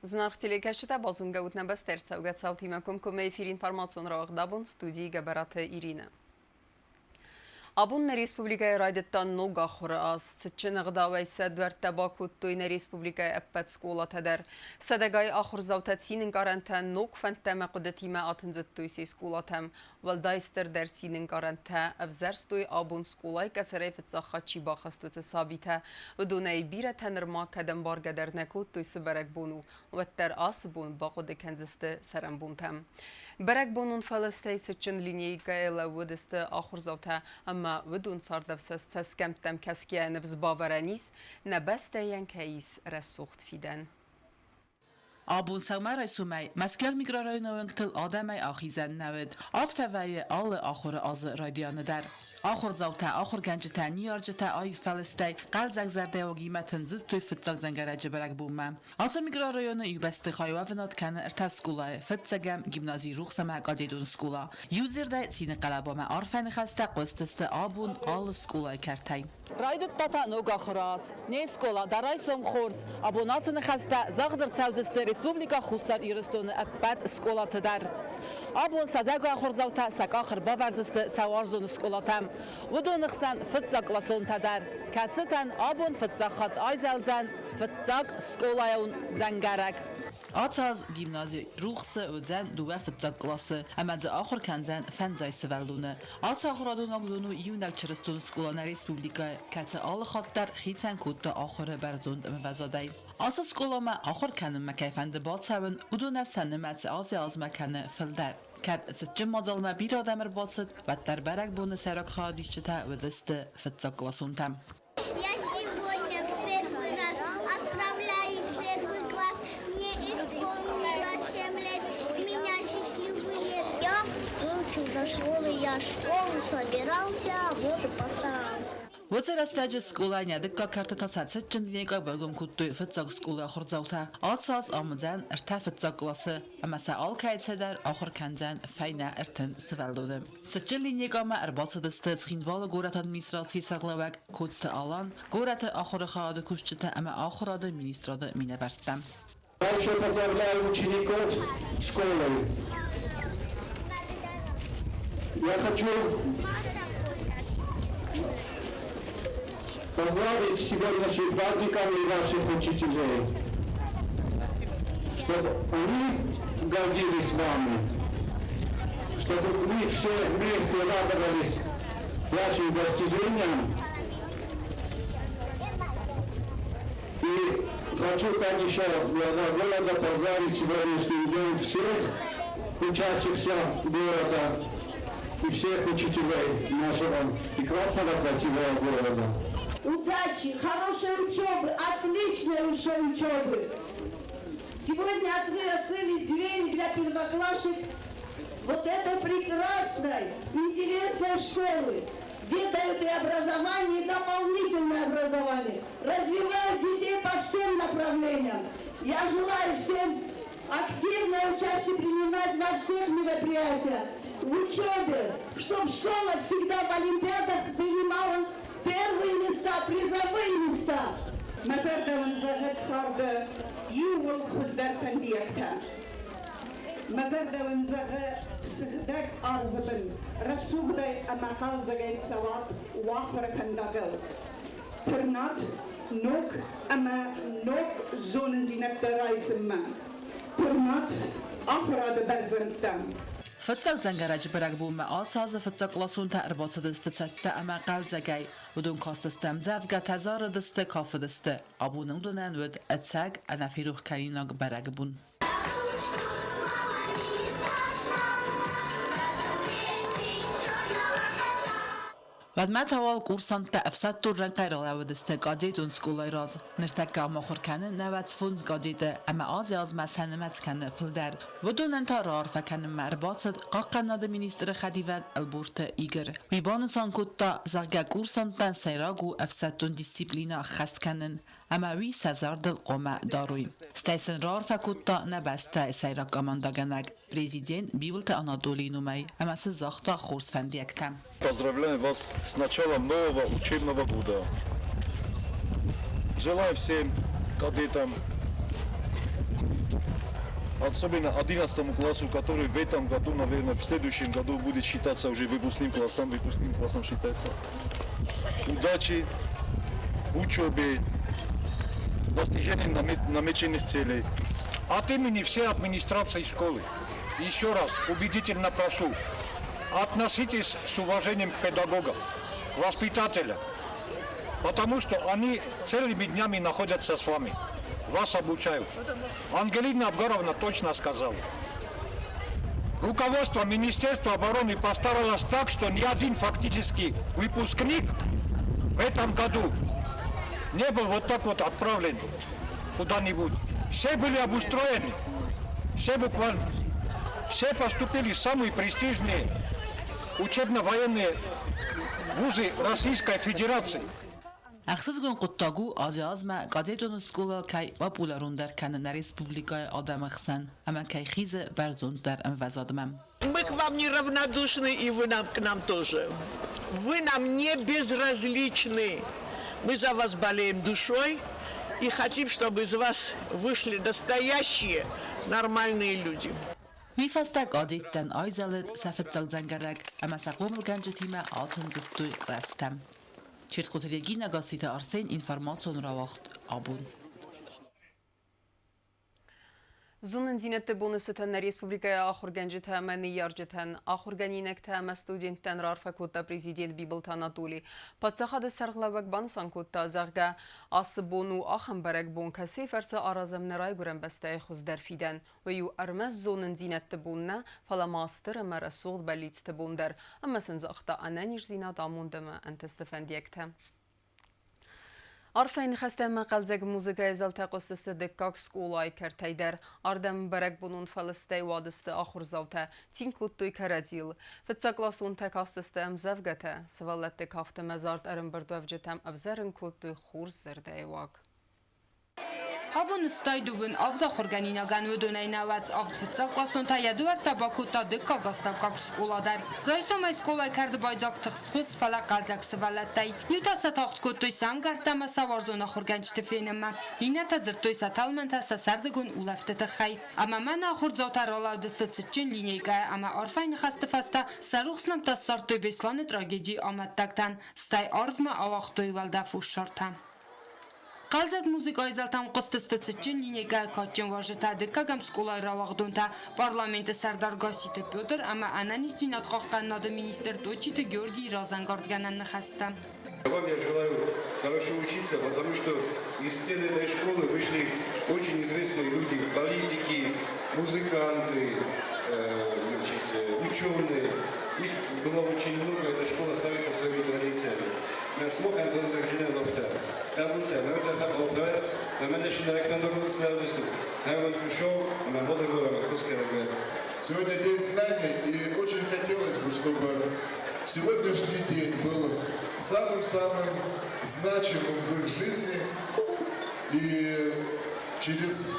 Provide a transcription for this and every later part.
Знарх телекашита базунга утнабастерца угацал тимакум куме эфир информацион рағдабун студии габараты Ирина. Абунна республикая радиттан нога хуры аз. Цычынығда вайса дуарта бакуттуйна республикая әппәт скола тадар. Садагай ахур заутатсинин гарантан ног фантама кудатима атынзыттуйси скола там. Валдайстер дәрсинин гаранта абзарстуй абун сколай касарайфет захачи бахастуцы сабита. Удунай бира танырма кадам баргадar накуттуйсы барак буну. Ваттар ас бун бақуды кәнзісті сарам бун там. Барак бунун фаластай сычын линейка эла вудысты ахур заута. Ama vidun sardavsız teskemtem keskiye nefz bavaranis nebesteyen keis resucht fiden. Abun Salmar Sumay, Maskal mikrorayonun kıtıl adamay ahizen navid. Aftavayı alle ahur azı radyanı der. Ahur zavta, ahur gencita, niyarcita, ay falistay, qalzak zerde o qiymətin zıd tüy fıtsaq zəngaracı bərək bulmam. Asa mikrorayonu yübəsti xayvavinat kanı irtas skulay, fıtsagam gimnazi ruxsama qadidun skula. Yüzirdə sini qalabama arfəni xəstə qostısты abun all skulay kərtay. Raydut tata noga xuraz, nev skola, daray som xors, abonasını xəstə zağdır çavzıstı Respublika Xusar İristonu əbbət skola tədər. Abun sadaga xurzavta sak axır bavarzıstı savarzonu skolatam. Vudonıqsan fıtzaq lason tədər. Kətsitan abun fıtzaqat ayzəlzən fıtzaq skolayun zəngarək. Ataz gimnazi ruxsa özen duva fıtzaq klası. Əməzi axır kənzən fəncaysı vəldunu. Atsa axıradun ağdunu yunak çırıstonu skolana Respublika kətsi alı xatlar xitsən kudda axırı bərzund müvəzaday. Asa skolama axır kənin məkəyfəndi batsavın uduna sənniməti azı az məkəni fıldər. Kət sıçın mazalma bir adamır batsıd və dərbərək bunu sərak xadişçitə və dəstə fıtzaq klasun tam. Я сегодня в первый раз отправляюсь в первый класс. Мне исполнилось 7 лет. У меня счастливый лет. Я выучил до школы. Я в школу собирался, вот и постарался. Вățăr astăzi scolania de cartă tasat sıçın dinega bölgüm kuttu fıtzaq skola xurzauta. Atsaz amızan irta fıtzaq klası. Amasa al kaytsedar axır kanzan fayna irtin sıvaldonu. Sıçın dinega ma erbatıdıstı txinvalı gorat administrasiya sağlavak kodstı alan. Goratı axırı xadı kuşçıta ama axıradı ministradı mineberttam. Дальше поздравляю учеников школы. Я хочу поздравить с сегодняшним праздником и ваших учителей, чтобы они гордились вами, чтобы мы все вместе радовались вашим достижениям. И хочу так еще города поздравить сегодняшний день всех учащихся города и всех учителей нашего прекрасного, красивого города. Удачи, хорошей учебы, отличной учебы. Сегодня вы открыли двери для первоклашек вот этой прекрасной, интересной школы, где дают и образование, и дополнительное образование. Развивают детей по всем направлениям. Я желаю всем активное участие принимать во всех мероприятиях, в учебе, чтобы школа всегда в олимпиадах принимала первые места, призовые места. Mazardan zahat sardı, yuvul kuzlar pendiyakta. Mazardan zahat sıgdak arvadın, rasugday amakal zagayt savat, wafra pendagel. Pernat, nok ama nok zonen dinakta raisimma. Pernat, afrada berzantam. Fıtzaq zəngaracı bərək bulma alsazı fıtzaq lasunta erbatıdıstı çətdə əmə qalzəgəy. Udun kastıstəm zəvgə təzarıdıstı kafıdıstı. Abunun dönən vöd ətsəq ənəfiruq kəlinaq bərək bun. Vadmat aval kursanta efsat turran qayralavıdıstı qadidun skolay raz. Nirtəkka amaxurkəni nəvət fund qadidə əmə az yazmə sənimətskəni fıldər. Vudunən tarar fəkənin mərbatsıd qaqqanadı ministri xədivəq Alburta İgir. Vibanı sankutta zəgə kursantan sayragu efsatun disiplina xəstkənin. Əmə vi səzardıl qoma daruy. Stəysin rar fəkutta nəbəstə sayrak amandagənəq. Prezident Biviltə Anadolu Numay. Əməsi zaxta xors fəndiyəktəm. Поздравляю вас с началом нового учебного года. Желаю всем кадетам Особенно 11 классу, который в этом году, наверное, в следующем году будет считаться уже выпускным классом считается. Удачи в учебе, достижении намеченных целей. От имени всей администрации школы еще раз убедительно прошу, относитесь с уважением к педагогам, воспитателям, потому что они целыми днями находятся с вами, вас обучают. Ангелина Абгаровна точно сказала. Руководство Министерства обороны постаралось так, что ни один фактически выпускник в этом году не был вот так вот отправлен куда-нибудь. Все были обустроены, все поступили в самые престижные учебно-военные вузы Российской Федерации. Ахсызгон Quttagу Azazma Gadetun Skola Kai Popularun در کنن республикой Адамахсан, ама Kai Khize Berzund در Envazadmam. Мы к вам не равнодушны, и вы к нам тоже. Вы нам не безразличны. Мы за вас болеем душой и хотим, чтобы из вас вышли настоящие, нормальные люди. Вифастак Aditten Aizalet Safetal Zangarag, ама Saqom Ganjetime Atun Zuttu Rastam. Чирткут Регина Гасита Арсен информацион равахт Абун. Зунын зинетті бонусытын республикая ахурганжыта мәні яржытын, ахурганинекті әмі студенттен рарфа көтті президент Бибылт Анатолий. Патсақады сарғлабак бансан көтті азағға асы бону ахын бәрек бон кәсе фәрсі аразымны рай көрін бәсті айхыз дәрфиден. Вәю әрмәз зунын зинетті бонна фаламастыр әмәрі соғд бәлетті бондар. Әмәсін зақта ананиш зинат амундымы әнтістіфәндиекті. Арфайн хастема қалзэг музыка ezalta qossысы деккак сколай кертайдер. Ардам барак бунун фалыстай вадысты ахур завта тин куттой карадил. Фитсакласун такастысты амзавгата. Савалатты кафты мазарт арымбардуавжетам авзарын куттой хурс зердайвак. Абун стайдубун авда хурганинаган өдөнай навац автфитсаклаsun ta yaduar tabakuta dikka gastavkak skolaдар. Райсомай сколай карди байзак тхсхус фала qalzak сывалаттай. Ютаса тахт куттой самгартама саварзона хурганчты фенема. Инята зыртойса талмантаса сардыгун улафтыты хай. Ама мана хурзаута ролаудысты цитчин линейка ама арфайн хастыфаста сарухснам тассартой бесланы трагедии аматтактан. Стай арзма авахтой валдафуш шарта. Qalzak muzika ezaltam qostısты цитчин линейка качын важыта деккагам сколай равагдунта парламенты сардаргаситы Петр, ама ананистин отқаққан нады министр Точиты Георгий Розангардгананны хаста. Вам я желаю хорошо учиться, потому что из стен этой школы вышли очень известные люди, политики, музыканты, ученые. Их было очень много, эта школа ставится своими традициями. Ben smokan tozlarından nokta. Tabuta, nerede tabuta? Ben de şimdi ekran doğrultusuna düştüm. Hemen пришел, ben буду говорить, пускай говорят. Сегодня день знаний, и очень хотелось бы, чтобы сегодняшний день был самым-самым значимым в их жизни. И через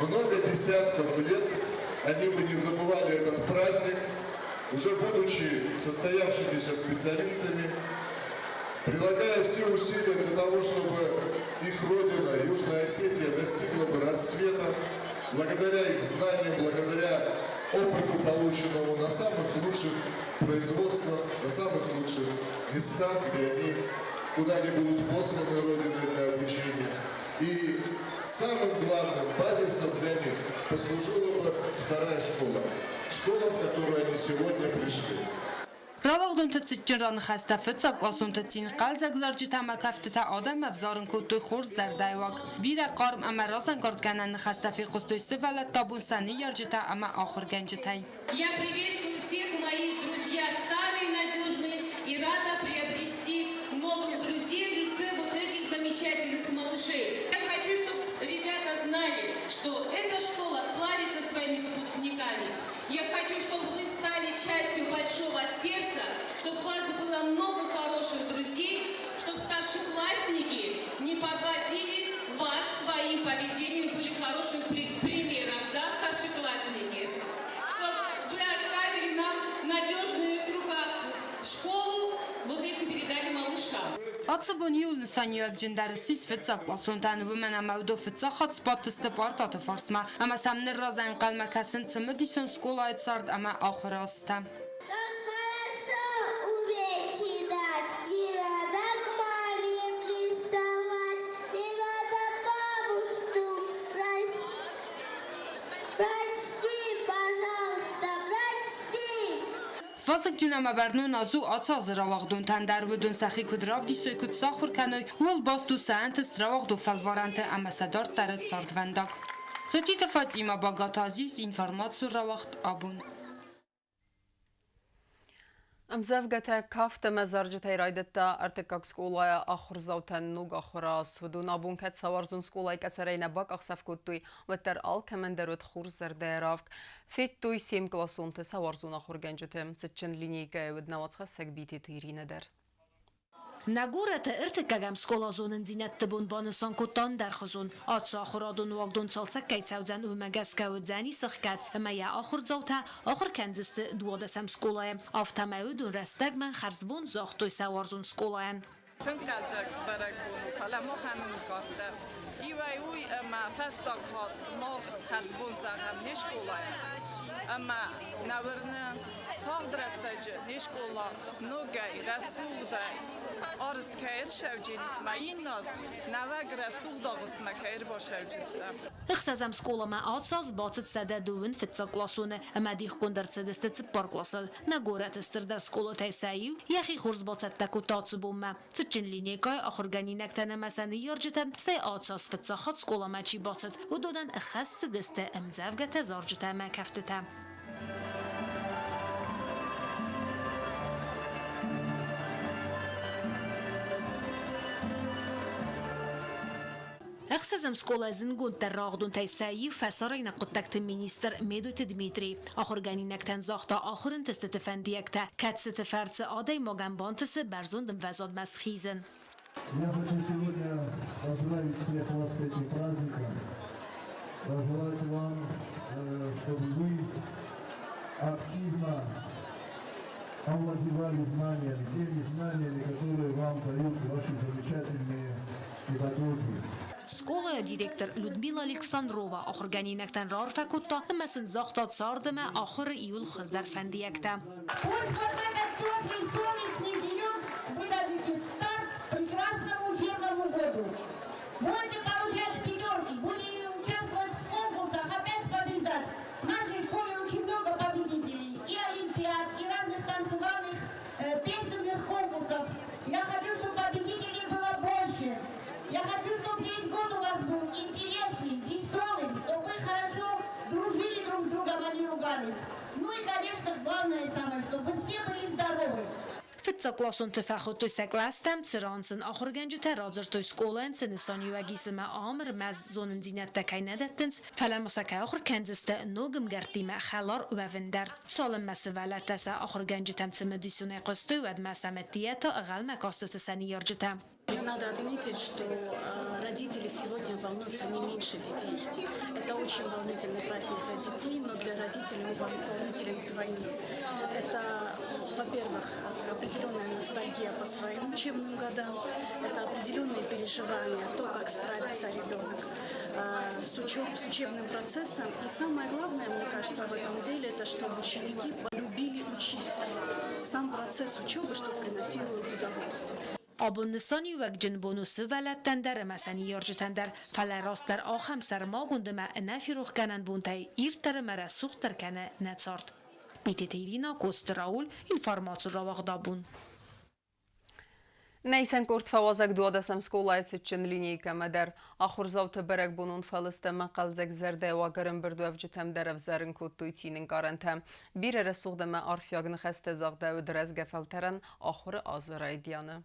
много десятков лет они бы не забывали этот праздник, уже будучи состоявшимися специалистами, прилагая все усилия для того, чтобы их родина, Южная Осетия, достигла бы расцвета, благодаря их знаниям, благодаря опыту, полученному на самых лучших производствах, на самых лучших местах, куда они будут посланы родиной для обучения. И самым главным базисом для них послужила бы вторая школа. Школа, в которую они сегодня пришли. Равагдунта цитчинран хаста фитсакласунта тин qalzak zarjita makaftita adam avzarın kutuy khurz dardayvak. Bira qarm ama Розангардгананны хаста fi qustoy sivalat tabun sani yarjita ama akhir ganjitay. Я приветствую всех моих друзья, старые, надежные, и рада приобрести новых друзей в лице вот этих замечательных малышей. Я хочу, чтобы ребята знали, что эта школа славится своими выпускниками. Я хочу, чтобы вы стали частью большого сердца, чтобы у вас было много хороших друзей, чтобы старшеклассники не подводили вас своим поведением, были хорошим примером, да, старшеклассники? Чтобы вы оставили нам надежную в руках школу, вот эти передали малышам. Atsaboniul Sanyor Gendarsis Fitza Klasuntan Women Amaudo Fitza Hotspot ist der Porta Forsma. Ama Samner Rosan Kalmakassen zum Madison School Outside ama Achrosta. Fazık cinama bernun azu atsaz ravagdun tender budun saxi kudrav di sökut saxur kanoy ul bastu saantes ravagdu falvarante ambasador taret sardvendak. Sötite Fatima Bagatazis informatsiu ravagd abun. أمزافجة كافت مزارجة رايدتا أرتكاك سكولايا آخر زوتن نوغ آخراس ودون أبون كت سوارزون سكولاي كسرين باك أخسف كتوي وتر آل كمان درود خور زردارافك في توي سيم كلاسون تسوارزون آخر جنجتم تتشن لينيكا ودنوات خسك بيتي تيرين در Nagurete irtikagam skolazonin zinettibun banisan kutan derxizun. Atsa akhradun wagdun salsak kaytsawzan umegaska udzani sıxkat. Ama ya akhur zawta akhur kenzisti duodasam skolaya. Aftamawudun restagman kharzbun zaxtoy sawarzun skolaya. Funkadjak barakun kalamo khanun kartar. Iway uy ama fastak hat mal kharzbun zagam nishkolaya. Ama navrna tagdrastajı nishkola nogay rasugday. Arz kayr şevcinis mayinnaz navag rasugda gusma kayr ba şevcistam. Ixsazam skolama atsaz batıt sada duvin fitsa klasune ama dih kundar tsadiste tsipar klasal. Nagorat istirdar skola taysayu yaxi khurz batsat takutatsu bumma. Tçin linekay akhurganinak tanamasan yarjitan say atsaz fitsa khat skolama chi batsat udodan ikhas tsadiste amzavga tazarjita ma kaftita. أخسزم سكولا زنقون تراغدون تيسايي فسارين قدتكت مينيستر ميدوت دميتري آخر جانينك تنزاختا آخرن تستفنديكتا كات ستفرتس آدي ماغن بانتس برزون دم وزاد مسخيزن. Я хочу сегодня поздравить всех вас с этим праздником, пожелать вам, чтобы вы активно овладевали знаниями, теми знаниями, которые вам дают ваши замечательные педагоги. سکولا دیرکتر لودمیلا الکساندرووا آخر گنینکتن رار فکوتا اما سنزاختا صاردم آخر ایول خزدر فندیکتا. Будете получать пятерки, будете участвовать в конкурсах, опять побеждать. В нашей школе очень много победителей, и олимпиад, и разных танцевальных, песенных конкурсов. Я хочу, чтобы победителей было больше. Я хочу, чтобы весь год у вас был интересный, веселый, чтобы вы хорошо дружили друг с другом, а не ругались. Ну и, конечно, главное самое, чтобы вы все были здоровы. Fitza klasun tefachot toy seklastem tsiransen akhur genci terazır toy skolen senisani vagisme amr maz zonen zinette kaynedettens falan musaka akhur kenziste nogum gertime khalar wevender salem mesvelatasa akhur genci temtsimedisune qostoy wad masametiyata agal makastas saniyarjita. Надо отметить, что родители сегодня волнуются не меньше детей. Это очень волнительный праздник для детей, но для родителей он волнителен вдвойне. Это, во-первых, определенная ностальгия по своим учебным годам, это определенные переживания, то, как справится ребенок с учебным процессом. И самое главное, мне кажется, в этом деле, это чтобы ученики полюбили учиться. Сам процесс учебы, что приносило удовольствие. آبون نسانی وق جنبونوس ولدتن در مسانی یارجتن در فلراست در آخم سرما گندم نفیروخ کنن بونتای ایرتر مرسوخ تر کنه نتسارد. بیت تیرینا کوستراول اینفارماتو را وقدابون. Neysen kort fawazak duadasam skolay tçin liniyka madar akhur zawt berek bunun falistama qalzak zerde wa garim birdu avjitam der avzarin kutuytinin garantam bir resugdama arfyagn xaste zagda و درز gefaltaran akhur azraydiyanı.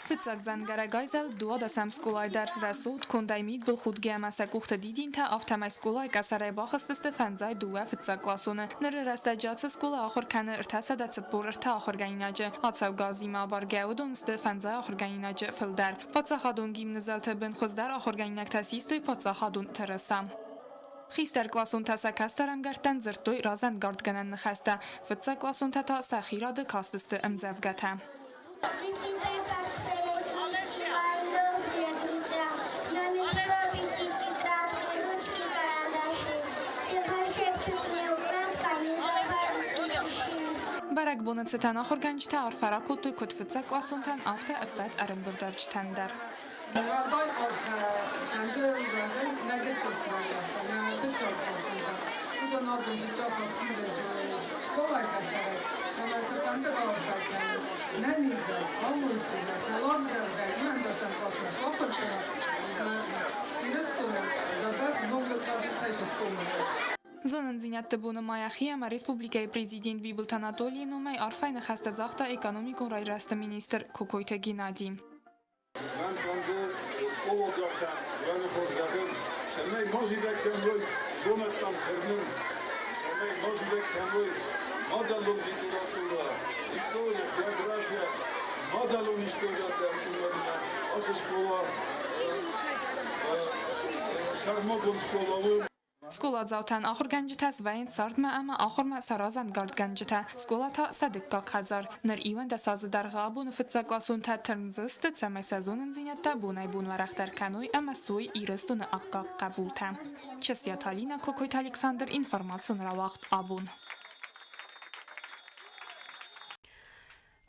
Fitsak zangaragayzel duadasam skolay der rasud kondaymid bil khudgama sakuxta didin ta aftamay skolay kasare baxstiste fanzay duwa fitsak klasone nere rastajats skola akhir kana irtasada tsbur irta akhir gainaje atsav gazima bargaudon ste fanzay akhir gainaje filder patsa khadun gimnazalte ben khozdar akhir gainak tasistoy patsa khadun terasam خیستر کلاسون تا سکسترم گرتن زرتوی رازند گرد گنن نخسته فتسا کلاسون تا سخیراد کاستست امزفگته Barek bunıcıtan ahırgancıta arfara kutu kutfıtsa klasuntan afta öppet arınburdavcıtandır. Zonën zinjat të bunë Maja Hijama, Respublika i Prezident Bibult Anatolij numaj arfajnë khasta zahta ekonomikun rajrastë minister Kukojtë Ginadi. Ben kendi skol olaraktan yani hozladım. Senmey mozibek kemroy zonettan kırnım. Senmey mozibek kemroy madalun literatura, historia, geografia, madalun historia dertlerine az skola sarmogun skolavun. Skola zavtan ahır gancıtas vayin sartma ama ahırma sarazan gard gancıta. Skola ta sadıkka kazar. Nır iwan da sazı darga bunu fıtsa klasun ta tırnzıstı tsamay sezonun zinyata bunay bun varaktar kanuy ama suy iristunu akka kabulta. Çesiyat Halina Kokoyt Alexander informasyon ravakt abun.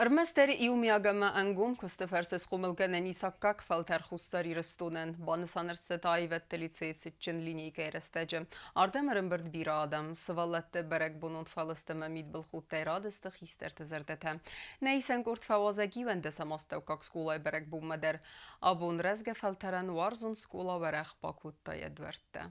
Ըրմեստերի իումիագամը անգում կստվերցես խումլգենեն իսակակ վալտեր խուստարի ռստունեն, բանսանրսը տայվետ տլիցեից չն լինի կերստեջը. Արդեմ ըրմբրդ բիրա ադամ, սվալլետը բերեք բունոտ վալստը մամիտ բլխուտ տայրադստը խիստեր տզերդեթը. Նեիսեն կուրդ վավազագի վենդես ամաստև կակ սկուլայ բերեք բումմդեր, աբուն ռեզգե վալտերան վարզուն սկուլա վերեղ պակուտ տայեդվերդը.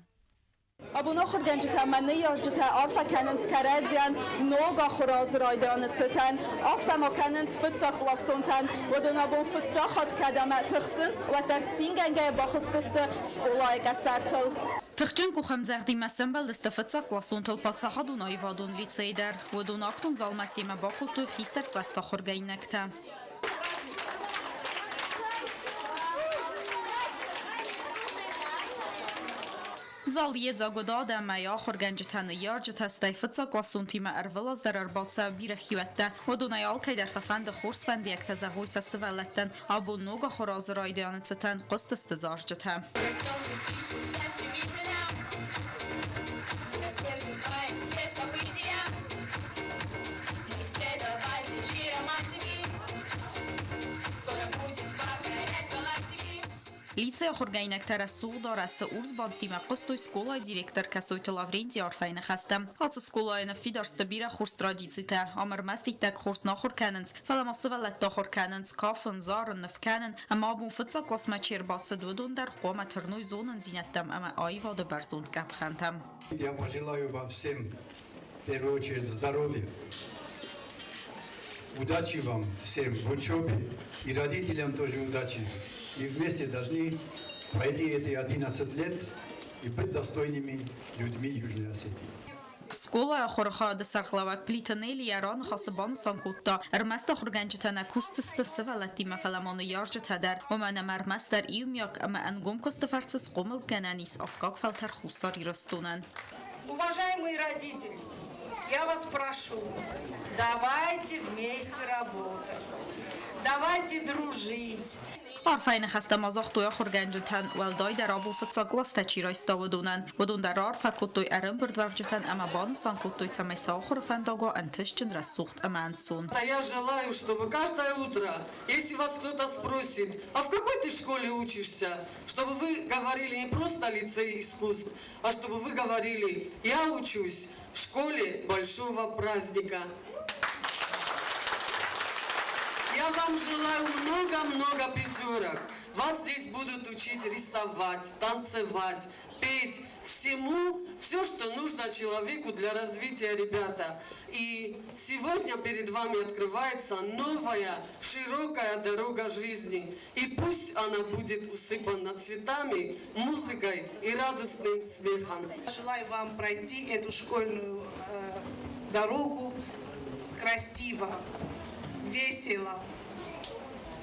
Abuna xurgancıta mənə yarcıta arfa kənins kərədzən noga xuraz raydanıtsıtən arfa məkənins fıtsa klasontan voduna bu fıtsa xat kədəmə tıxsınc və tərçingəngə baxıstıstı skolay qəsərtıl. Թղջեն կուխեմ ձեղդի məsən բել դստվծա կլասուն թլպացախադուն այվադուն լիցեյդեր, vodun ակտուն զալմասիմը բակուտու խիստեր կլաստախորգայինեկտը. Zal yedzagodada maya xorganjitani yarjita stayfitsa klasuntima ervelas der arbatsa birahiyette vodunay alkay der fafand xorsfandi ektazahoysa sivaletten abu noga xoraz raydianitseten qostiste zarjita. Лицея խորգայինակտարը սուղդարասը ուրզ բադդիմը կստոյ սկոլայ դիրեկտոր կասոյթը լավրենտի արվայնը խաստեմ։ Ացը սկոլայնը ֆիդարստը բիրա խորս տրադիցիտ է, ամրմաստիկ տակ խորս նախոր կաննց, վալամասը վալատ տախոր կաննց, կավն, զարն, նվկանն, ամա աբուն ֆծա կլասմա չեր բացը դուդուն դար խոմա թրնույ зонын зинеттам, ама айвады барзунд капхантам. Я пожелаю вам всем, в первую очередь, здоровья. Удачи вам всем в учебе и родителям тоже удачи. И вместе должны пройти эти 11 лет и быть достойными людьми Южной Осетии. Скола хорха да сархлавак плитанели яран хасбан санкутта эрмаста хурганчтана кустсты свалатима фаламоны яржтадар омана мармастар иумяк ама ангом костафарцс қомыл кананис афкак фалтар хусар ирастунан. Уважаемые родители, я вас прошу, давайте вместе работать, давайте дружить. Arfayne xasta mazaqtoya xurganjtan walday der abu fıtsaqlas taçira istavodundan vodun der arfa kutoy arın birdvavjtan ama bansan kutoy tsamesa xurfandago antishchin rasuxt amansun. Я желаю, чтобы каждое утро, если вас кто-то спросит, а в какой ты школе учишься, чтобы вы говорили не просто лицей искусств, а чтобы вы говорили, я учусь в школе большого праздника. Я вам желаю много-много пятерок. Вас здесь будут учить рисовать, танцевать, петь, всему, все, что нужно человеку для развития, ребята. И сегодня перед вами открывается новая, широкая дорога жизни. И пусть она будет усыпана цветами, музыкой и радостным смехом. Желаю вам пройти эту школьную дорогу красиво, весело.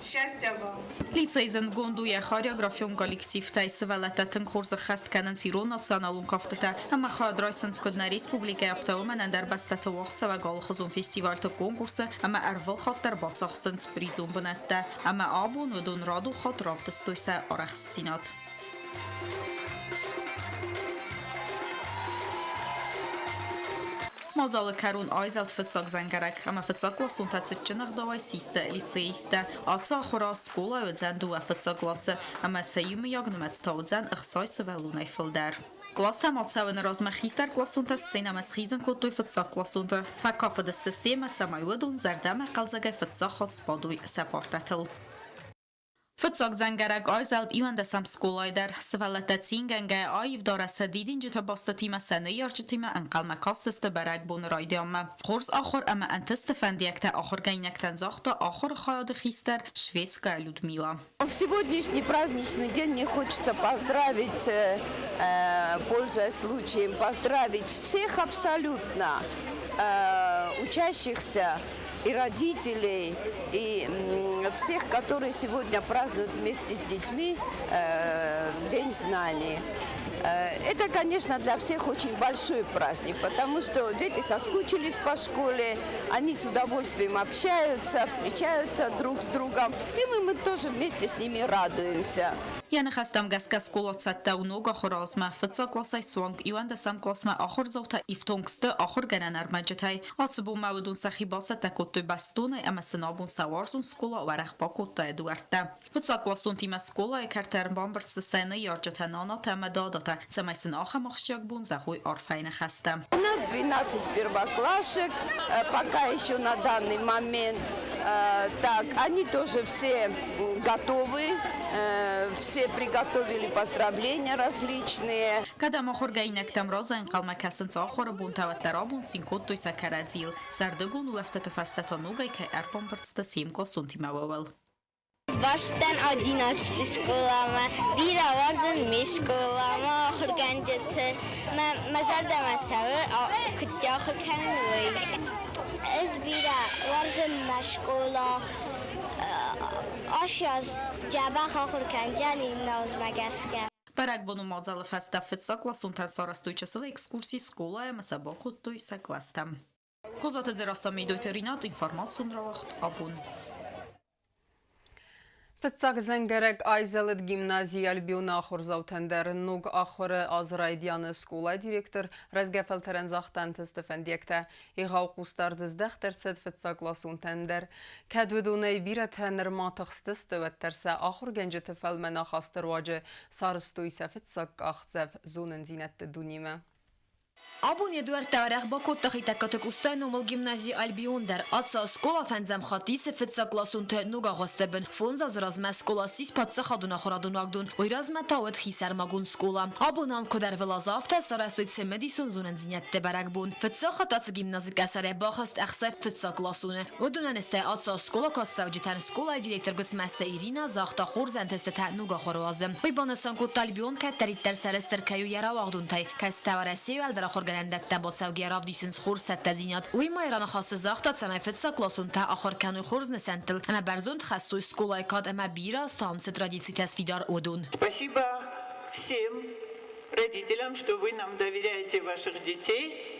Счастья вам! Лицейзен гондуя хореографион коллектив тайсвалататын курсы хаст канансиро националун кафтата ама хадрайсан скудна республика автоуман дар бастата вaqtsa va galxuzun festivalta konkursi ama arval xattar batsaqsın prizun bunatta ama abun udun radu xatraftıstoysa araxstinat. Մազալը կարուն այզալտ վծակ զանգարակ, ամա վծակ լասունտացը ճնաղդավայ սիստը, լիցեիստը, ացա խորա սկոլա өձան դուա վծակ լասը, ամա սեյումը յագնումեց թողձան ըխսայ սվելունայ ֆլդար։ Класста мацавен размахистер классунта сцена масхизен котуй фцак классунта факафа дестесем самайвудун зардама қалзагай фцахот спадуй сапортатыл. Фцак зангарак айзалт ивандасам сколайдер свалатацин ганга айв дараса дидин жита бастатима сане ярчитима анқалма кастысты барак бун райдиама. Хорс ахор ама антысты фандиякта ахор гайнактан захта ахор хаяды хистер шведская Людмила. В сегодняшний праздничный день мне хочется поздравить, пользуясь случаем, поздравить всех абсолютно учащихся и родителей, и всех, которые сегодня празднуют вместе с детьми День знаний. Это, конечно, для всех очень большой праздник, потому что дети соскучились по школе, они с удовольствием общаются, встречаются друг с другом, и мы тоже вместе с ними радуемся. Я нахастам гаска сколоцатта унога хоразма фца классай суанг ивандасам классма ахор зовта ифтонгсты ахор ганан армаджатай ацбу мавдун сахибаса такоттой бастуны ама сынабун саварсун скола варах бакотта эдуарта фца класsun тима скола экартер бамберс сцены ярджата нана тама дадата самайсын аха махшяк бун захуй арфайна хаста. У нас 12 первоклашек, пока еще на данный момент. Так, они тоже все готовы, все приготовили поздравления различные. Когда махор гайнактам розан қалмакасын цахор бунтаваттарабун синкот той сакарадзил сардагун улафтата фастата нугай кай арпомбрцта 7 класsun тимававал. Baştan 11 şkolama, bir avarzın mi şkolama, organizatı, mazarda maşavı, kutcakı kanıvı. Ez bir avarzın mi şkola, aşyaz, cebak okurkenceli nazmagaske. Барак бону мазалы фаста фетса классунтан сарастуйчасыла экскурсии сколая масабакоттуй сакластам. Козаты зераса мейдойты ринат информацион равахт абун. Фцак зангерек айзалыт гимназия альбиуна ахорзаутендер нуг ахоры азрайдияны скола директор разгафелтерен захтан тестефендекте игау кустардыздахтерсет фцак ласунтендер кадведунай биратенер матахстысты ваттерсе ахор генжеті фэлмен ахастыр вajı sarıstuysa фцак ахцев зунын зинетті дуниме. Абун Эдуард Таварах бакотта хитакатык устай номал гимназии Альбиондар. Атса скола фэнзам хатисы фитса классунты нуга гостебен. Фонза зразма скола сис патса хадуна хорадун агдун. Ойразма тауэт хисар магун скола. Абунам кодар велазафта сарасуйт семедисун зунен зинетте барак бун. Фитса хатац гимназии касаре бахаст ахсай фитса классуне. Удунан исте атса скола каставджитан скола директор гуцмасте Ирина захта хорзан тестета нуга хоруазым. Ойбанасан кот Альбион каттариттер сарестер каю яра агдун тай. Каставараси валдара Organizat bod Saugiarav disins khurs taziniat. Uy mayran khas zaxtat samay fitsa klasun ta akhir kanu khurs nesentel. Ama barzund khassu skola kad ama bira станция традиций tasvidar odun. Спасибо всем родителям, что вы нам доверяете ваших детей.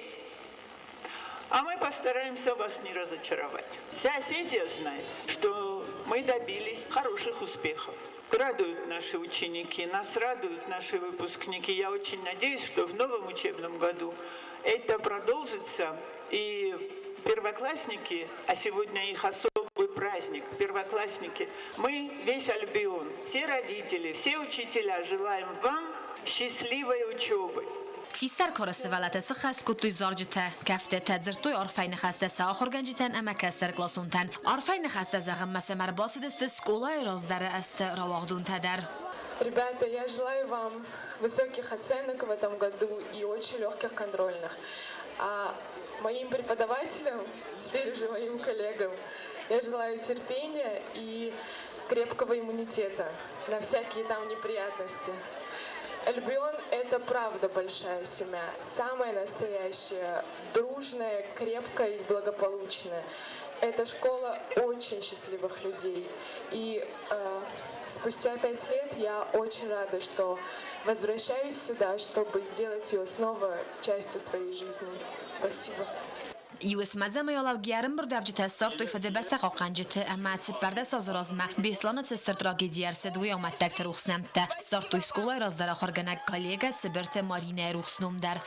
А мы постараемся вас не разочаровать. Вся Осетия знает, что мы добились хороших успехов. Радуют наши ученики, нас радуют наши выпускники. Я очень надеюсь, что в новом учебном году это продолжится. И первоклассники, а сегодня их особый праздник, первоклассники, мы, весь Альбион, все родители, все учителя желаем вам счастливой учебы. Хистар کارس ولات سخست کتوی زارجته کفته تدزرتوی عرفین خسته ساخر گنجتن اما کستر کلاسونتن عرفین خسته زغم مسمر باسدست سکولای раздары است рауахдун тадер. Ребята, я желаю вам высоких оценок в этом году и очень легких контрольных. А моим преподавателям, теперь уже моим коллегам, я желаю терпения и крепкого иммунитета на всякие там неприятности. Альбион – это правда большая семья, самая настоящая, дружная, крепкая и благополучная. Это школа очень счастливых людей. И спустя 5 лет я очень рада, что возвращаюсь сюда, чтобы сделать ее снова частью своей жизни. Спасибо. Ius mazama yolav giarim burdavjita sartoy fade basta qaqanjita amma siparda sazrazma beslana cester tragediyer sedvoy amattak ruxsnamta sartoy skola razdara khargana kollega sibirte marina ruxsnumdar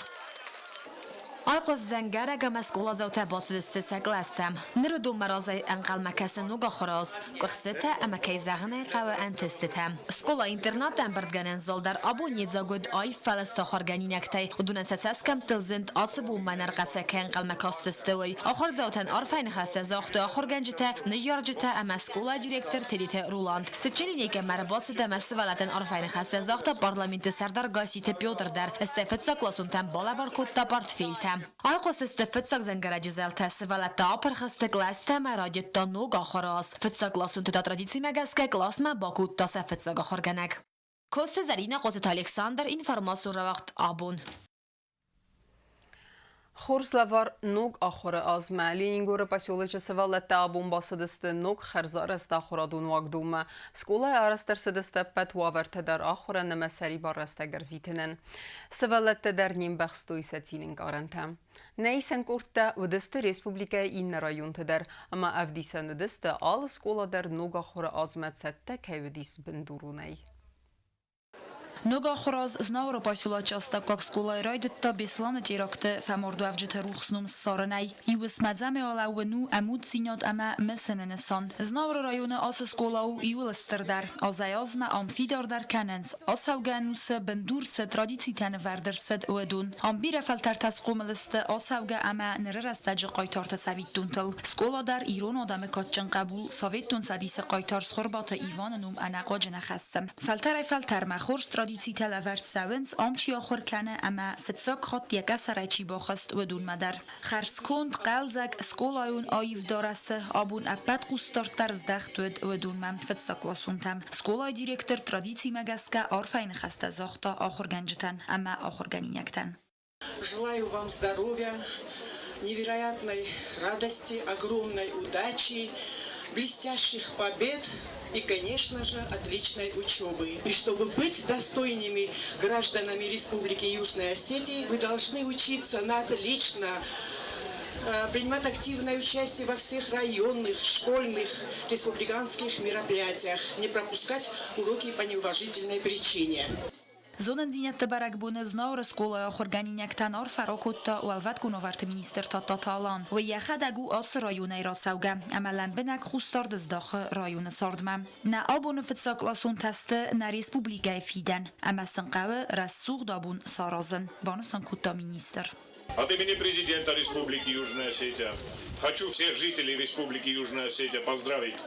Ayqos zengaraga mas'ula zawta bosdiste saglastam. Nirdum marazay anqal makasin nuga khoraz. Qxseta ama kayzagne qawa antestetam. Skola internatan bardganen zoldar abuni zagud ay falasta kharganinaktay. Udunan sasaskam tilzint atbu manarqasa kan qalmakastestewi. Akhir zawtan arfayn khasta zaxta kharganjita niyarjita ama skola direktor Tedite Ruland. Tchilinika marabosida masvalatan arfayn khasta zaxta parlamenti sardar gasite Pyotr dar. Stefetsa klasuntan balavar kutta portfelta. Ayqos istefetsak zengaraji zelta svalata perkhasta klasta marajetta nuga kharaz. Fetsak klasunta traditsi magaska klasma bakutta sefetsaga kharganak. Koste Zarina Qosset Alexander informasu ravaqt abun. Хорславар ног ахора азма Ленингора поселоча савалата абун басадысты ног харзараста ахорадун вагдума. Скола арастарсадысты патваверта дар ахора намасари бараста гарвитинен. Савалата дар нимбахстуй сатинин гарантам. Нейсен курта удысты республика инна районта дар, ама авдисан удысты ал скола дар ног ахора азмат сатта кайвдис бендурунай. Нога хураз знавро поселоча Остапкак скулай райдетта беслана теракты фаморду авджета рухснум саранай. Иус мадзаме алауну амуд синят ама месененесан. Знавро района ас скулау иулестердар. Азайазма амфидar dar kanens. Asauganus bendurse tradici ten verdersed uedun. Ambire felter tasqumliste asauga ama nererestaji qaytar tasavittuntel. Skola dar Iran adame katchen qabul savettun sadise qaytar skhorbat ivanenum anaqajna khassam. Felter makhur tradici televert savens amchi akhir kana ama fitsak khat yakasaraychi bakhast udun madar. Kharskund qalzak skolayun ayv darase abun apat qustartar zdachtud udun mam fitsak lasuntam. Skolay direktor tradici magaska arfayn khasta zakhta akhirganjitan ama akhirganinaktan. Желаю вам здоровья, невероятной радости, огромной удачи, блестящих побед и, конечно же, отличной учебы. И чтобы быть достойными гражданами Республики Южной Осетии, вы должны учиться на отлично, принимать активное участие во всех районных, школьных, республиканских мероприятиях, не пропускать уроки по неуважительной причине. Zonen zinet barakbune znawr skola akhirganinaktan arfarakutta u alvat kunovart minister Tatalan. و یخدگو آس رایونه را سوگه عملاً بنک خوستارد ازداخ رایون ساردمه. نه آبون فتساق لاسون تسته نه ریسپوبلیگای فیدن. اما سنقوه رسوق دابون سارازن. بانسان کتا министр. От имени президента Республики Южная Осетия хочу всех жителей Республики Южная Осетия поздравить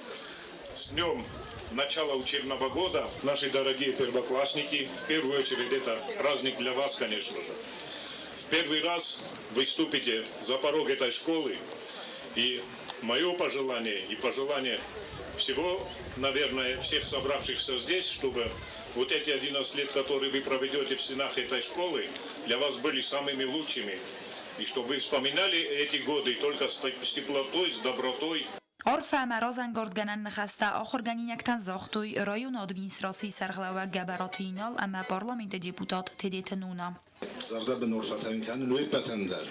с днем начала учебного года. Наши дорогие первоклассники, в первую очередь это праздник для вас, конечно же. В первый раз вы ступите за порог этой школы, и мое пожелание и пожелание всего, наверное, всех собравшихся здесь, чтобы вот эти 11 лет, которые вы проведете в стенах этой школы, для вас были самыми лучшими. И чтобы вы вспоминали эти годы только с теплотой, с добротой. Orfa marazan gordganan khasta akhirganinaktan zaxtoy rayon administrasi sarglawa gabaratynal ama parlament deputat tedetenuna. Zardaben orfatavin kan löpatender.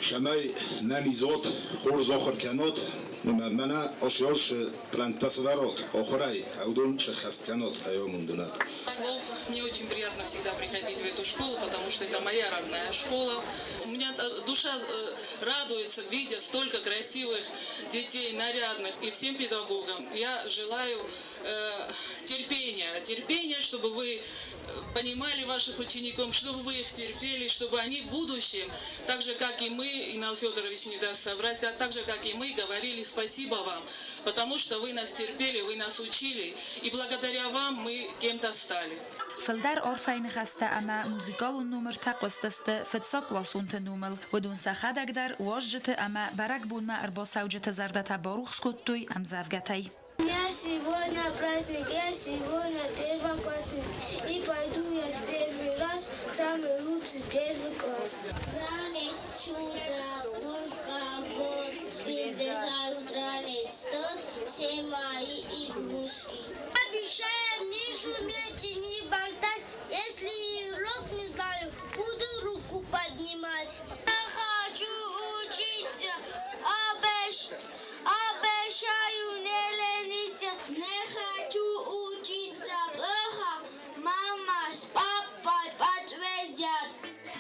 Shamay nanizot khor zakhir kanot mana ashyash plantasvarot akhiray audon shakhast kanot ayomundunat. Слов, мне очень приятно всегда приходить в эту школу, потому что это моя родная школа. У меня душа радуется, видя столько красивых детей, нарядных, и всем педагогам. Я желаю терпения, чтобы вы понимали ваших учеников, чтобы вы их терпели, чтобы они в будущем, так же, как и мы, Инал Федорович не даст соврать, так же, как и мы, говорили спасибо вам, потому что вы нас терпели, вы нас учили, и благодаря вам мы кем-то стали. فلدر آرفین خسته اما موزیکال و نمر تقصدست فتساق لاسونت نومل و دون سخدک در واجت اما برک بون ما اربا سوجت زردت باروخ سکوتوی ام زفگتی. У меня сегодня праздник, я сегодня первоклассник, и пойду я в первый раз в самый лучший первый класс. Ранее чудо, только вот, везде заутрали стол, все мои игрушки. Обещаю не шуметь и не болтать, если урок не знаю, буду руку поднимать. Я хочу учиться, обещаю не лениться, не хочу учиться плохо, мама с папой подтвердят.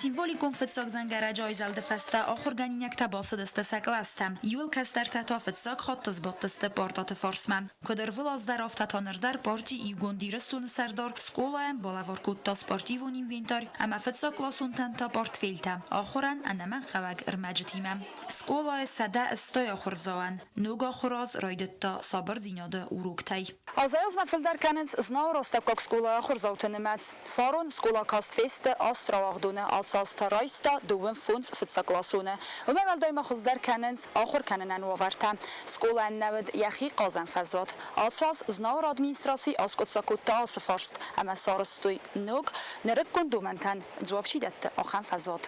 Символикум фитсак зангара جایزل دفسته آخر گنینک تباس دست سکلستم. یول کستر تتا فitsak خاطز بودست پارتات فارسمم. کدر ولاز در آفت تانردر پارچی ایگون دیرستون سردار سکولایم بالاور کود تاس پارچی ون اینوینتار اما فitsak لاسون تن تا پارت فیلتم. آخرن انمن خوگ ارمجتیمم. سکولای سده استای آخر زوان. نوگا خراز رایدت تا صابر زیناده اوروکتای. Azayaz mefilder kenens znao rostekok skola آخر زوتنمت. فارون سکولا کاست فیست آستراغدونه آساس ترایستا دوم فونز فitsaklاسونه. وما ولدایم خزدر کننز آخر کننن وورتم. سکولا نود یخی قازن فزاد. آساس znao ادمینستراسی آسکوت ساکوت تا آسفارست. اما سارستوی نوگ نرکن دومنتن جوابشیدت آخن فزاد.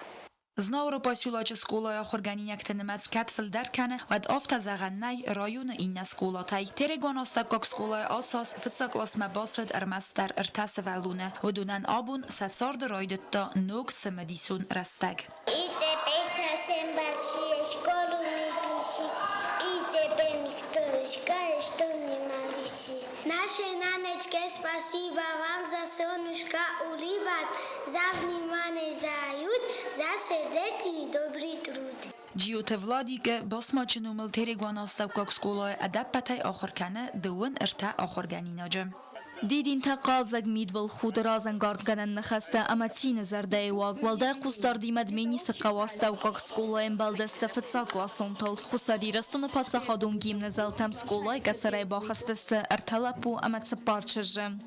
Знаура посюлача сколая хорганинек тенемец кетфил деркане вед афта заганнай район инна сколатай. Терегон остапкок сколая асас фитсаклас мабасред ارمستر ارتاس велуне. ودونن آبون سسارد رایدت تا نوگ سمدیسون رستگ. Idzie pesa sembaci szkolu mi pisi. Idzie beniktoruszka, что не малыси. Нашей нанечке спасибо вам за солнышко улыбать, за внимание, за уют, за сердечный добрый труд. جیوت ولادی که باسماچ نومل تریگوان استابکاک سکولای ادب پتای آخر کنه دوون ارتا آخر گنیناجم. دیدین تا قالزگ مید بل خود رازن گارد کنن نخسته اما تین زرده واق والده قصدار دیمد مینی سقواسته و کاک سکولایم بلدسته فتساق لاسون تل خساری رستون پاتسا خادون گیم نزلتم سکولای کسرای باخستسته ارتلپو اما تسپارچجم.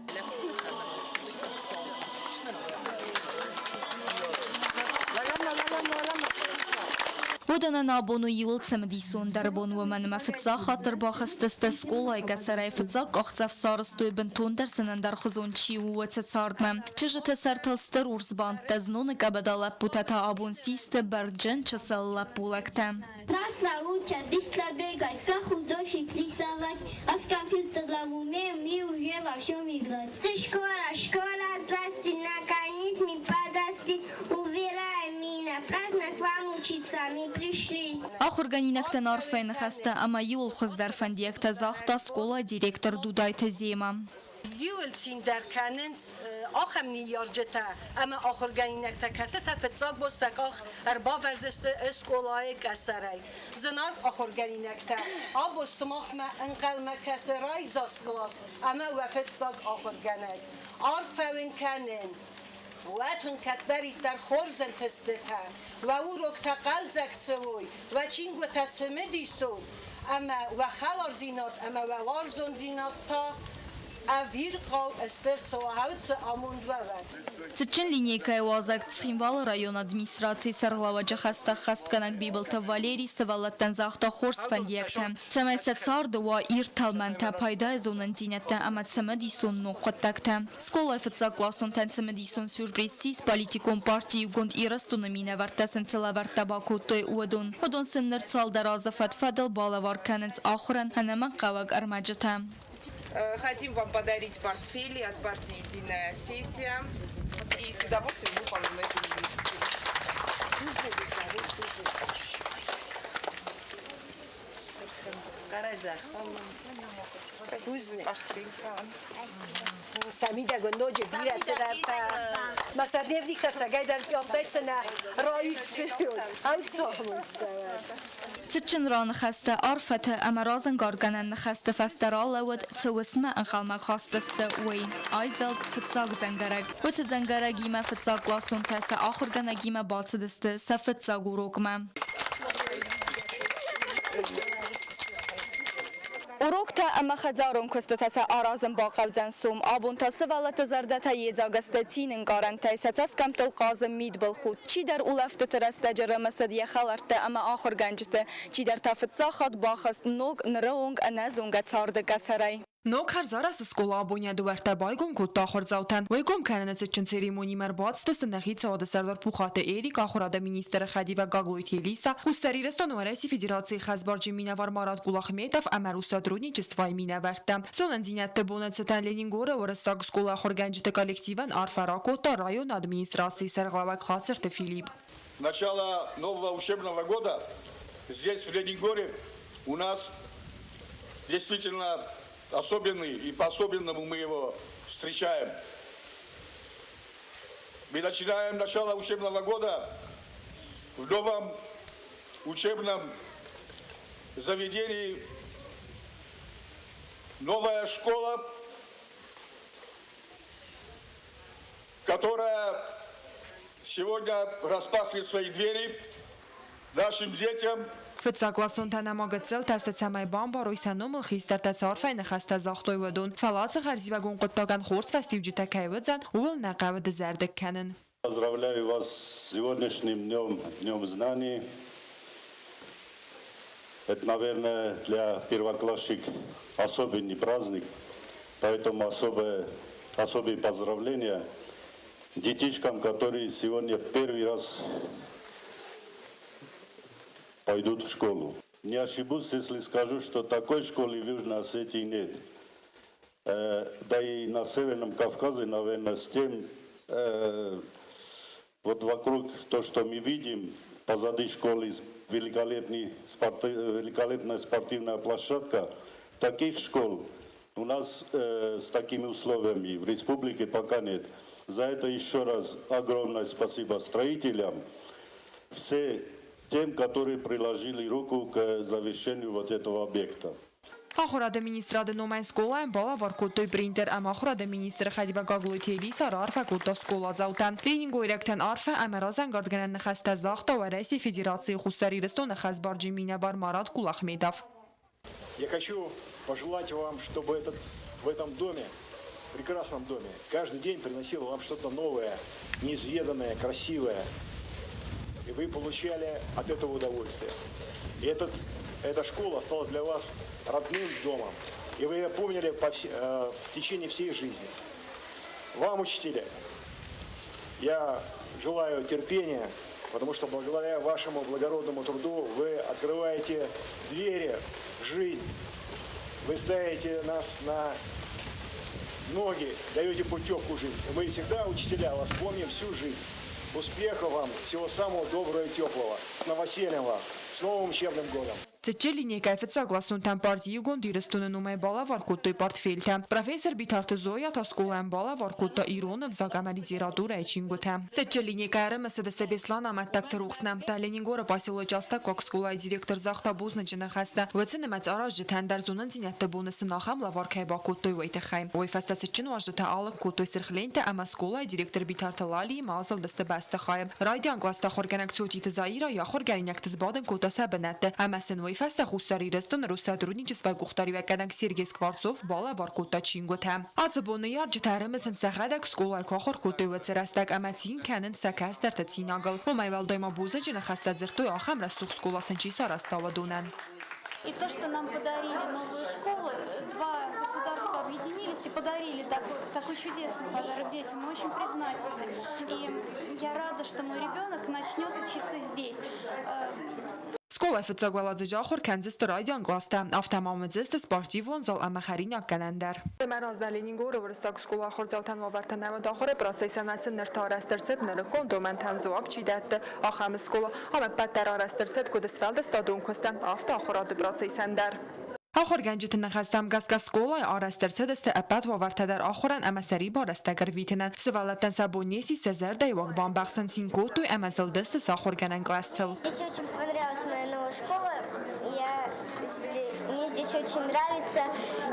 ودنا نابونو يول تسمديسون دربون ومن ما فتزا خاطر باخستست سکولای کسرای فتزا قاختصف سارستوی بنتون درسنن در خزون چی و تساردمم چجا تسرتلستر ورزبان تزنون کبدال پوتتا آبون سیست برجن چسل لپولکتم. Нас научат быстро бегать, как художник рисовать, а с компьютером умеем и уже во всем играть. Ты школа, здрасте, наконец мы подошли, уверяем меня, праздновать вам учиться мы пришли. آخر گنینک تنارفه نخسته اما یول خوز در فندیک تزاخت سکولا دیرکتر دودای تزیمم. یول تین در کننز آخر نیارجته اما آخر گنینک تکرسه تفتزاق بستک آخ اربا ورزست اسکولای کسرای زنار آخر گنینک تا آب و سماخ ما انقل ما کسرای زاست کلاس اما وفتزاق آخر گنینک آرفوین کنن واتون كتبري در خورزن تستها وورك تقلزك تسوي وچينغو تسمدي سو اما وخلار زينات اما وارزون زينات تا اویر قاو استرس و هاوتس آموند وورد. Цичен линейкой вазак Цхинвал район администрации сарлаваджа хаста хастканак бибалта Валерий Савалаттан захта хорс фандиякта. Цамайсат сардова ир талманта пайда зонантинятта ама цамадисон нуқаттакта. Скола фитса классон тан цамадисон сюрпризсис политикум партии гонд ирастунамина вартасын целаварта бакуттой уадун. Ходон сыннер цалдараза фатфадал балавар канец ахран ханаман қаваг армаджата. Хотим вам подарить портфели от партии «Единая Осетия» и с удовольствием выполним эту миссию. سمیده گندوج بیرد رفته مثلا نفتی که سگای در پیابت سنه رایی فیون هاوت سامون سواد Цичен ран хасте арфате амаразен гарганен хасте фестералewed цвисме анхалмак хастeste уй айзел фитсаг зенгараг вот зенгарагиме фитсаг класун тесе ахурганагиме бацдесте сафитсаг урокме Урокта اما خزارون کستتس آرازم با قوزن سوم آبون تا سوالت زردت یزاگست تینن گارنتی ستس کم تل قازم مید بالخود چی در اولفت ترست جرم سدی خلرت اما آخر گنجته چی در تفتزا خود باخست نوگ نرونگ انزونگ تارد گسرای Ног харзарас скола абоня дуарта байгом кутта хорзаутан вайгом кананец чин церемонии марбац тестнахица ода сардар пухате эрик ахурада министр хадива гаглойт елиса хустари рестоновареси федерации хазбарджи минавар марат гулахметов амару сотрудничества минаварта сонанзинят бонацетан ленингора орастаг скола хорганджите коллективан арфаракота район администрации сарглавак хацерте Филипп. Начало нового учебного года здесь в Ленингоре у нас действительно особенный, и по-особенному мы его встречаем. Мы начинаем начало учебного года в новом учебном заведении. Новая школа, которая сегодня распахнет свои двери нашим детям. Ֆծակլասուն თანամագծել տաստացամայ բամբարույսանում խիստարտած արվայնը խաստազախտոյվդուն ֆալացը խարզիվագուն կտտական խորս фестивджитакայվդзан ուլ նaqavd зардекканын. Поздравляю вас с сегодняшним днем знаний. Это, наверное, для первоклассников особенный праздник, поэтому особые поздравления детишкам, которые сегодня первый раз пойдут в школу. Не ошибусь, если скажу, что такой школы в Южной Осетии нет. Да и на Северном Кавказе, наверное, с тем, вот вокруг то, что мы видим, позади школы великолепная спортивная площадка. Таких школ у нас с такими условиями в республике пока нет. За это еще раз огромное спасибо строителям, всем тем, которые приложили руку к завершению вот этого объекта. Ախորադը մինիստրադը նոմայն սկոլայն բալավար կոտոյ պրինտեր ամ ախորադը մինիստրը խադիվա գագլույթի սար արվա կոտո սկոլազաուտան։ Լինինգո իրակտան արվա ամերազան գարդգանան նխաստազախտա Российской Федерации խուսարի рестон նխազբարջի մինաբար Մարат Кулахмедов. Я хочу пожелать вам, чтобы в этом доме, прекрасном доме, каждый день приносил вам что-то новое, неизведанное, красивое. И вы получали от этого удовольствие. И эта школа стала для вас родным домом. И вы ее помнили в течение всей жизни. Вам, учителя, я желаю терпения, потому что благодаря вашему благородному труду вы открываете двери в жизнь. Вы ставите нас на ноги, даете путевку в жизнь. И мы всегда, учителя, вас помним всю жизнь. Успехов вам, всего самого доброго и теплого. С новосельем вас, с новым учебным годом. Цечели некая фцагласунтан партии гондирестуны нумай балавар куттой портфельта. Профессор Битарты Зоя таскулан балавар кутта Иронов загамализиратура эчингута. Цечели некая ремеседесе беслана маттактер ухснамта Ленингора посело часта как скулай директор захта бузначина хаста. Веценемец аражи тандерзунан зинятты бунысы нахам лавар кайба куттой вайтахайм. Ой фаста цечин важыта алып куттой сирхленте ама скулай директор Битарты Лали мазал десте бастахайм. Райдиан гласта хорганак цутиты заира я хорганак тзбаден кута сабанатте. Ама сенвой Фаста хусари рестон Руссотрудничества Гухтаривеканак Сергей Скворцов бала варкута чингута. Ацебоны ярджитаремесен сахадак скулай кохор кутывецерастак аматин канен сакастер тацинагал. Умайвал дойма бузаджина хастадзиртой ахам рассух скуласын чиса раставадунан. И то, что нам подарили новую школу, два государства объединились и подарили такой чудесный подарок детям. Мы очень признательны. И я рада, что мой ребенок начнет учиться здесь. Скола фцагваладзе жахор Канзас радио англаста автомамedzeste спортивон зал амахариняк канандар. Мороз за Ленингора вырастак скола хорзаутан вавартанам дахоре процессанасен нертарастерцет неркон домантан зоап чидат ахам скола ама паттарастерцет кодесфалде стадион костан автохорад процессандар. آخر گنجت نخستم گسگس کولای آرسترسه دسته اپت و ورتدر آخرن اما سری بارستگر ویتنن سوالتن سابونیسی سزر دی وقبان بخصن سینکوتو اما زل دست ساخر گنن گلستل. Здесь очень понравилась моя новая школа. Мне здесь очень нравится.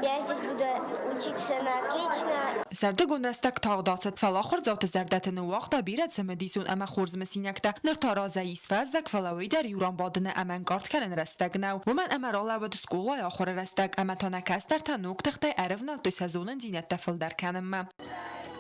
Я здесь буду учиться на отлично. سرده گنرستک تاغداتت فلاخر زوت زردتن وقتا بیرد سمدیسون اما خورز مسینکتا نرتارازه ایسفزدک فلاوی در یوران بادن امن گارد کنن رستگ نو و من اما رالا ود سکولای آخر رستگ اما تا نکستر تا نوک تخته عرفنا توی سزونن زینت تفل در کنم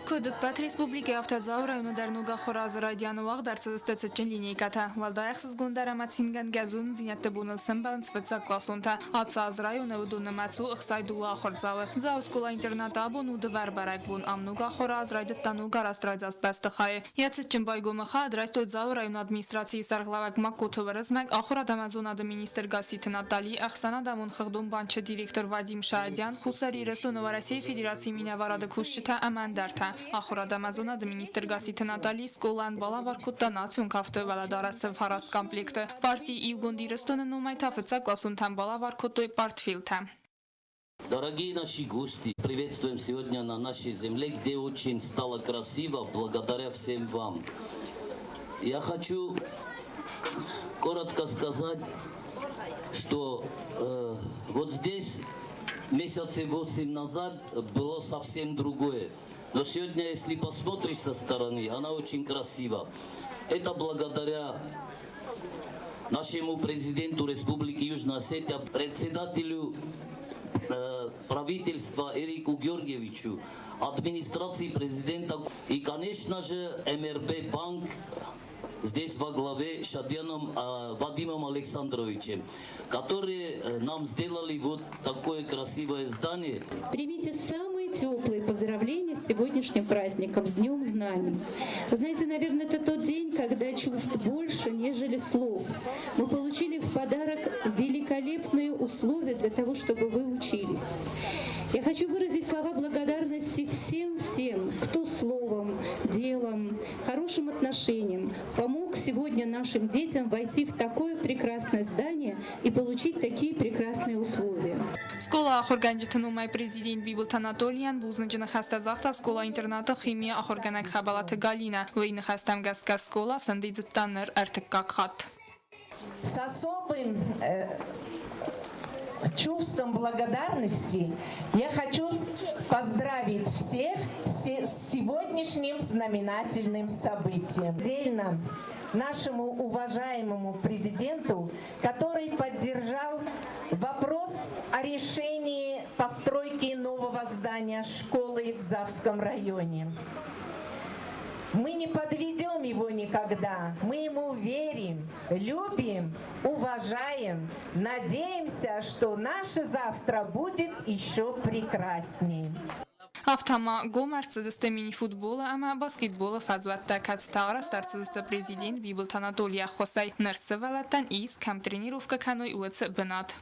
Кодпат республики автозау району дарнуга хораз радианы вақ дарсыздыстыцын линейката. Валдаяқсыз гондар аматсинген газун зинетті бунылсын балын сфытса классунта. Атсаз районы удуны мацу ұқсайдуға хорзауы. Зау скула интерната абонуды варбарак бун амнуга хораз райдыттануга растрайзас бәстіқайы. Яцытчын байгумыха адрайстуд зау району администрации сарғлавак маккуты вырызмәк ахура дамазунады министр Гаситы Натали, Ахсана дамун хығдун банчы директор Вадим Шаадян, Хусари Рестону России Федерации Минаварады Кушчыта Амандарта. Ахурада мазунады министр Гаситы Натали сколан бала варкутта национ кафты валадарасы фараст комплекты. Партии и угондирыстыны нумай тафыца классун там бала варкуттой партфилта. Дорогие наши гости, приветствуем сегодня на нашей земле, где очень стало красиво благодаря всем вам. Я хочу коротко сказать, что вот здесь месяца 8 назад было совсем другое. Но сегодня, если посмотришь со стороны, она очень красива. Это благодаря нашему президенту Республики Южная Осетия, председателю правительства Эрику Георгиевичу, администрации президента и, конечно же, МРБ банк здесь во главе Шадьяном Вадимом Александровичем, которые нам сделали вот такое красивое здание. Примите самые теплые поздравления с сегодняшним праздником, с Днем Знаний. Вы знаете, наверное, это тот день, когда чувств больше, нежели слов. Мы получили в подарок великолепные условия для того, чтобы вы учились. Я хочу выразить слова благодарности всем, кто словом, делом, хорошим отношением помог сегодня нашим детям войти в такое прекрасное здание и получить такие прекрасные условия. Скола ахорганҷитанумай президент Бибулт Анатолиян бузнҷи нахастазахта скола интерната химия ахорганак хабалат галина вей нахастам гаска скола сандидзтаннер артыккакхат. С особым чувством благодарности я хочу поздравить всех с сегодняшним знаменательным событием. Отдельно нашему уважаемому президенту, который поддержал вопрос о решении постройки нового здания школы в Дзавском районе. Мы не подведем его никогда. Мы ему верим, любим, уважаем. Надеемся, что наше завтра будет еще прекраснее. Автома гомарцдсте мини-футбола, ама баскетбола фазватта кацтагра старцдсте президент Бибулт Анатолия Хосай нерсевалаттан из кам тренировка каной уц бенат.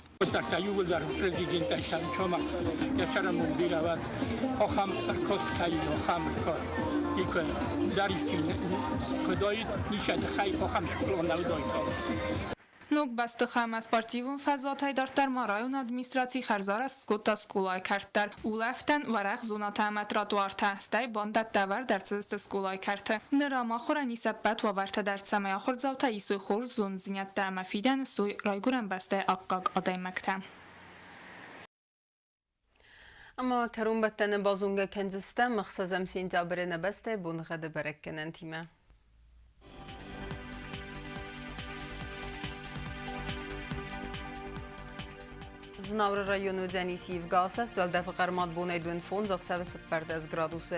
Нук бастыхам аз партивун фазотай дартар ма район администрации харзар аз скотта скулай картар улафтан варах зоната аматротуарта стай бандат давар дарцдсте скулай карта нрама хорани саппат ва варта дарцамай ахорзавта исой хор зон зинятта амафидан сой райгуран бастай аккак адаймакта. اما کرون بتن بازونگه کنزسته مخصوصم سنتابر نبسته بونغد برکنن تیمه. Znavr rayonu dzenisi Yevgasas döldə fıqarmat bonaydun fon zaxsavı sıppardaz gradusu.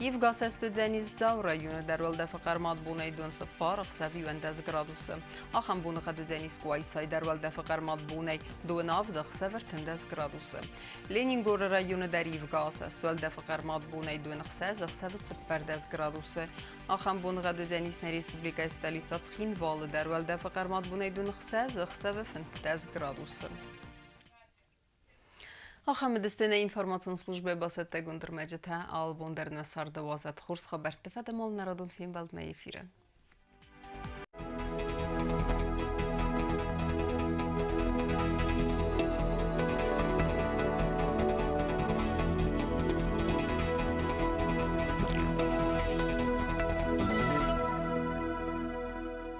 Yevgasas dzenis Zavr rayonu dərvəldə fıqarmat bonaydun sıppar xsavi vəndaz gradusu. Axam bonuqa dzenis Quaysay dərvəldə fıqarmat bonay donav daxsavır tındaz gradusu. Leningor rayonu dar Yevgasas döldə fıqarmat bonaydun xsavı sıppardaz gradusu. Axam bonuqa dzenis na Respublika stolitsa Txinvalı dərvəldə fıqarmat bonaydun xsavı tındaz gradusu. آخام دستنه اینفورماسیون служби басетте гундер меджете албондер несар 12 خورس خبرت فدمال نرادون فیلم بالد می ефире.